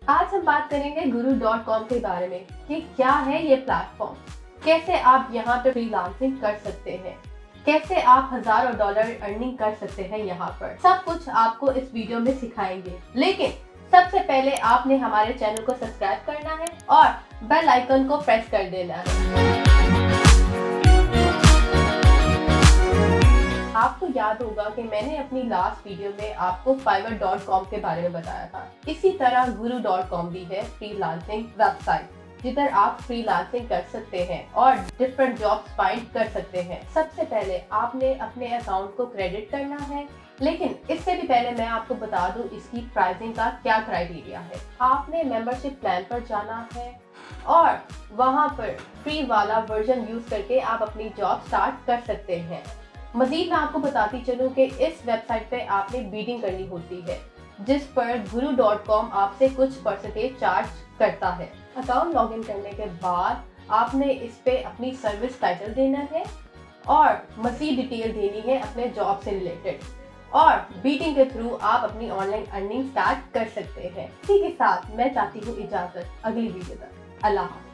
आज हम बात करेंगे guru.com के बारे में कि क्या है ये प्लेटफॉर्म, कैसे आप यहाँ पे फ्रीलांसिंग कर सकते हैं, कैसे आप हजारों डॉलर अर्निंग कर सकते हैं। यहाँ पर सब कुछ आपको इस वीडियो में सिखाएंगे। लेकिन सबसे पहले आपने हमारे चैनल को सब्सक्राइब करना है और बेल आइकन को प्रेस कर देना है। आपको याद होगा कि मैंने अपनी लास्ट वीडियो में आपको fiverr.com के बारे में बताया था। इसी तरह guru.com भी है फ्रीलांसिंग वेबसाइट जिधर आप फ्रीलांसिंग कर सकते हैं और डिफरेंट जॉब्स फाइंड कर सकते हैं। सबसे पहले आपने अपने अकाउंट को क्रेडिट करना है, लेकिन इससे भी पहले मैं आपको बता दूं इसकी प्राइसिंग का क्या क्राइटेरिया है। आपने मेंबरशिप प्लान पर जाना है और वहां पर फ्री वाला वर्जन यूज करके आप अपनी जॉब स्टार्ट कर सकते हैं। मजीद मैं आपको बताती चलूं कि इस वेबसाइट पे आपने बीडिंग करनी होती है, जिस पर guru.com आपसे कुछ परसेंटेज चार्ज करता है। अकाउंट लॉगिन करने के बाद आपने इस पे अपनी सर्विस टाइटल देना है और मजीद डिटेल देनी है अपने जॉब से रिलेटेड, और बीटिंग के थ्रू आप अपनी ऑनलाइन अर्निंग स्टार्ट कर सकते हैं। इसी के साथ मैं चाहती हूँ इजाजत, अगली वीडियो तक अल्लाह हाफ़िज़।